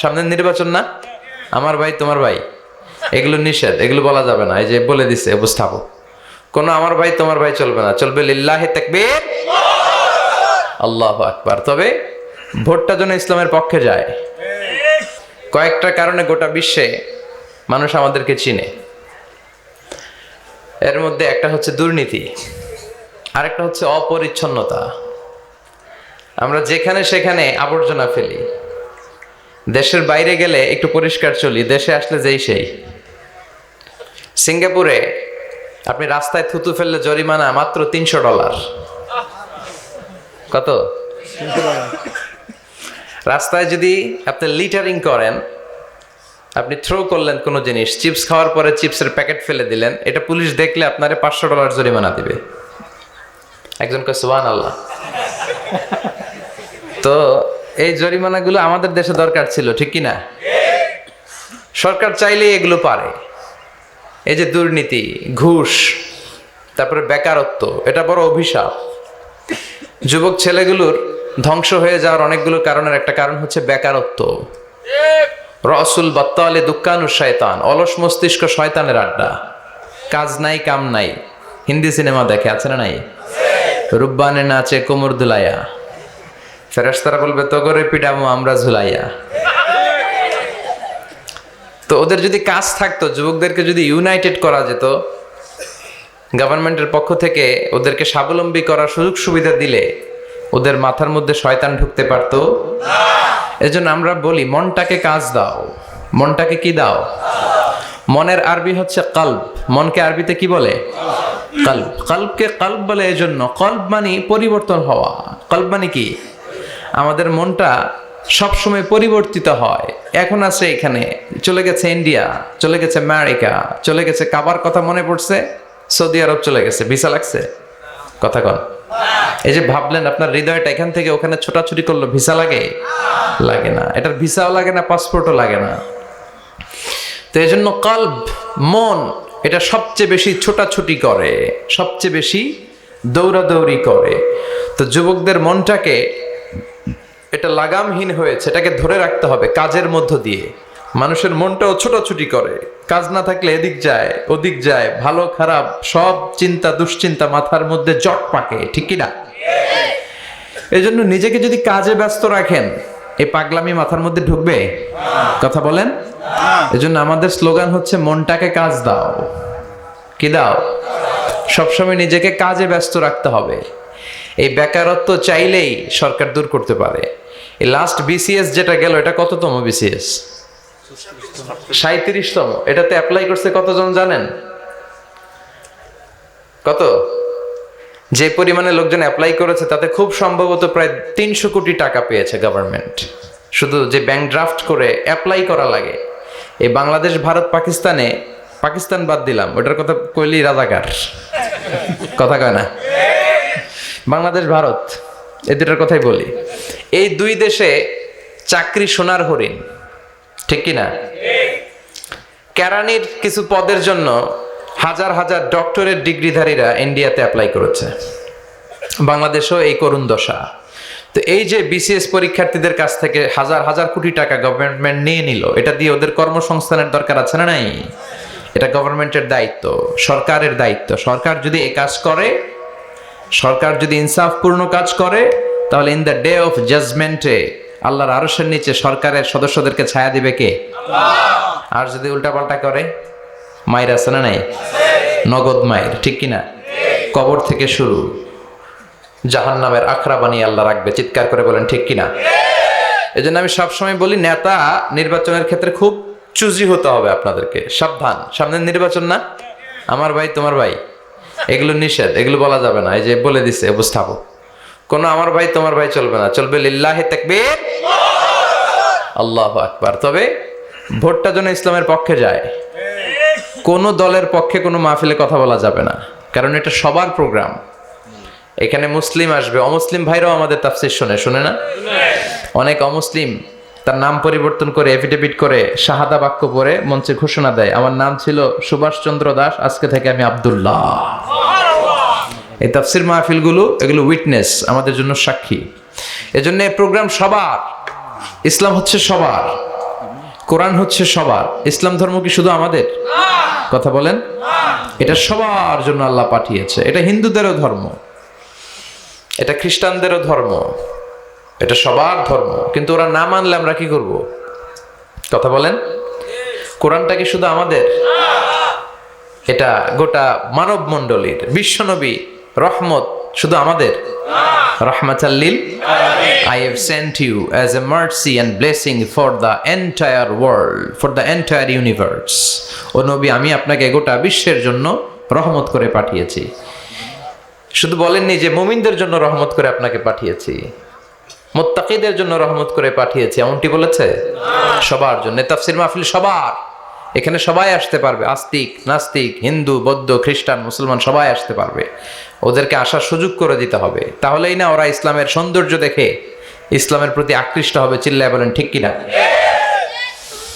সামনে নির্বাচন না, আমার ভাই তোমার ভাই, এগুলো নিষেধ, এগুলো বলা যাবে না। এই যে বলে দিছে উপস্থাপক, কোনো আমার ভাই তোমার ভাই চলবে না, চলবে লিল্লাহি তাকবীর, আল্লাহু আকবার। তবে ভোটটা যেন ইসলামের পক্ষে যায়। কয়েকটা কারণে গোটা বিশ্বে মানুষ আমাদেরকে চিনে। এর মধ্যে একটা হচ্ছে দুর্নীতি, আরেকটা হচ্ছে অপরিচ্ছন্নতা। আমরা যেখানে সেখানে আবর্জনা ফেলি, দেশের বাইরে গেলে একটু পরিষ্কার চলি, দেশে আসলে যেই সেই। সিঙ্গাপুরে আপনি রাস্তায় থুতু ফেললে জরিমানা মাত্র $300। কত? রাস্তায় যদি আপনি লিটারিং করেন, আপনি থ্রো করলেন কোনো জিনিস, চিপস খাওয়ার পরে চিপসের প্যাকেট ফেলে দিলেন, এটা পুলিশ দেখলে আপনারে $500 জরিমানা দিবে। একজন কয় সুবহানাল্লাহ। তো এই জরিমানাগুলো আমাদের দেশে দরকার ছিল, ঠিক কি না? সরকার চাইলেই এগুলো পারে। এই যে দুর্নীতি, ঘুষ, তারপরে বেকারত্ব, এটা বড় অভিশাপ। যুবক ছেলেগুলোর ধ্বংস হয়ে যাওয়ার অনেকগুলো কারণের একটা কারণ হচ্ছে বেকারত্ব। রসুল বাত্তালে দুঃখানু শয়তান, অলস মস্তিষ্ক শয়তানের আড্ডা, কাজ নাই কাম নাই। হিন্দি সিনেমা দেখে, আছে না নাই? রুব্বানে নাচে কোমর দুলাইয়া, ফেরেশতারা বলবে তগরে পিডামো আমরা ঝুলাইয়া। তো ওদের যদি কাজ থাকতো, যুবকদেরকে যদি ইউনাইটেড করা যেত, গভর্নমেন্টের পক্ষ থেকে ওদেরকে স্বাবলম্বী করার সুযোগ সুবিধা দিলে ওদের মাথার মধ্যে শয়তান ঢুকতে পারতো না। এজন্য আমরা বলি মনটাকে কাজ দাও। মনটাকে কি দাও? মনের আরবি হচ্ছে কলব। মনকে আরবিতে কি বলে? কলব। কলবকে কলব বলে এজন্য, কলব মানে পরিবর্তন হওয়া। কলব মানে কি? আমাদের মনটা সবসময় পরিবর্তিত হয়। এখন আছে এখানে, চলে গেছে ইন্ডিয়া, চলে গেছে আমেরিকা, চলে গেছে, কাবার কথা মনে পড়ছে, সৌদি আরব চলে গেছে। ভিসা লাগছে? কথা কন। এই যে ভাবলেন আপনার হৃদয়টা এখান থেকে ওখানে ছোটাছুটি করলো, ভিসা লাগে? লাগে না। এটার ভিসাও লাগে না, পাসপোর্টও লাগে না। তো এই জন্য কলব, মন, এটা সবচেয়ে বেশি ছোটাছুটি করে, সবচেয়ে বেশি দৌড়াদৌড়ি করে। তো যুবকদের মনটাকে, এটা লাগামহীন হয়েছে, এটাকে ধরে রাখতে হবে কাজের মধ্য দিয়ে। মানুষের মনটাও ছোটাছুটি করে, কাজ না থাকলে এদিক যায় ওদিক যায়, ভালো খারাপ সব চিন্তা দুশ্চিন্তা মাথার মধ্যে জট পাকে, ঠিক কিনা? এই জন্য নিজেকে যদি কাজে ব্যস্ত রাখেন, এই পাগলামি মাথার মধ্যে ঢুকবে? কথা বলেন। এই জন্য আমাদের স্লোগান হচ্ছে মনটাকে কাজ দাও। কি দাও? সবসময় নিজেকে কাজে ব্যস্ত রাখতে হবে। এই বেকারত্ব চাইলেই সরকার দূর করতে পারে। এই লাস্ট বিসিএস যেটা গেল, এটা কততম বিসিএস? 37তম। এটাতে অ্যাপ্লাই করছে কতজন জানেন? কত? যে পরিমাণে লোকজন অ্যাপ্লাই করেছে তাতে খুব সম্ভবত প্রায় 300 কোটি টাকা পেয়েছে গভর্নমেন্ট। শুধু যে ব্যাংক ড্রাফট করে অ্যাপ্লাই করা লাগে। এই বাংলাদেশ ভারত পাকিস্তানে, পাকিস্তান বাদ দিলাম, ওটার কথা কইলি রাজাকার, কথা কয় না। বাংলাদেশ ভারত, এই দুটার কথাই বলি। এই দুই দেশে চাকরি সোনার হরিণ, ঠিক কিনা? কেরানির কিছু পদের জন্য হাজার হাজার ডক্টরেট ডিগ্রিধারীরা ইন্ডিয়াতে অ্যাপ্লাই করেছে। বাংলাদেশেও এই করুণ দশা। তো এই যে বিসিএস পরীক্ষার্থীদের কাছ থেকে হাজার হাজার কোটি টাকা গভর্নমেন্ট নিয়ে নিল, এটা দিয়ে ওদের কর্মসংস্থানের দরকার আছে না নাই? এটা গভর্নমেন্টের দায়িত্ব, সরকারের দায়িত্ব। সরকার যদি এই কাজ করে, সরকার যদি ইনসাফপূর্ণ কাজ করে, তাহলে ইন দ্য ডে অফ জাজমেন্টে আল্লাহর আরশের নিচে সরকারের সদস্যদেরকে ছায়া দিবে কে? আর যদি উল্টাপাল্টা করে, মায়ের আছে না নাই? নগদ মায়ের, ঠিক কিনা? কবর থেকে শুরু, জাহান্নামের আখড়া বানিয়ে আল্লাহ রাখবে। চিৎকার করে বলেন ঠিক কিনা? এই জন্য আমি সবসময় বলি, নেতা নির্বাচনের ক্ষেত্রে খুব চুজি হতে হবে আপনাদেরকে। সাবধান, সামনে নির্বাচন না, আমার ভাই তোমার ভাই, এগুলো নিষেধ, এগুলো বলা যাবে না। এই যে বলে দিছে উপস্থাপক, কোনো আমার ভাই তোমার ভাই চলবে না, চলবে লিল্লাহি তাকবীর, আল্লাহু আকবার। তবে ভোটটা যেন ইসলামের পক্ষে যায়। কোন দলের পক্ষে কোনো মাহফিলে কথা বলা যাবে না, কারণ এটা সবার প্রোগ্রাম। এখানে মুসলিম আসবে, অমুসলিম ভাইরাও আমাদের তাফসীর শুনে না? অনেক অমুসলিম তার নাম পরিবর্তন করে, এফিডেভিট করে, শাহাদা বাক্য পড়ে মঞ্চে ঘোষণা দেয়, আমার নাম ছিল সুভাষ চন্দ্র দাস, আজকে থেকে আমি আব্দুল্লাহ। এই তাফসীর মাহফিলগুলো, এগুলো উইটনেস, আমাদের জন্য সাক্ষী। এজন্য এই প্রোগ্রাম সবার, ইসলাম হচ্ছে সবার। কোরআন হচ্ছে সবার, ইসলাম ধর্ম কি শুধু আমাদের? কথা বলেন। এটা সবার জন্য আল্লাহ পাঠিয়েছে। এটা হিন্দুদেরও ধর্ম, এটা খ্রিস্টানদেরও ধর্ম, এটা সবার ধর্ম। কিন্তু ওরা না মানলে আমরা কি করব? কথা বলেন। কোরআনটা কি শুধু আমাদের? এটা গোটা মানব মণ্ডলীর। বিশ্বনবী রহমত শুধু আমাদের? রহমাতাল্লিল I have sent you as a mercy and blessing for the entire world, for the entire universe. ও নবী, আমি আপনাকে গোটা বিশ্বের জন্য রহমত করে পাঠিয়েছি। শুধু বলেননি যে মুমিনদের জন্য রহমত করে আপনাকে পাঠিয়েছি, মুত্তাকিদের জন্য রহমত করে পাঠিয়েছি, এমনটি বলেছে? সবার জন্য। তাফসীর মাহফিল সবার, এখানে সবাই আসতে পারবে, আস্তিক নাস্তিক, হিন্দু বৌদ্ধ খ্রিস্টান মুসলমান সবাই আসতে পারবে। ওদেরকে আসার সুযোগ করে দিতে হবে, তাহলেই না ওরা ইসলামের সৌন্দর্য দেখে ইসলামের প্রতি আকৃষ্ট হবে। চিল্লায় বলেন ঠিক কিনা?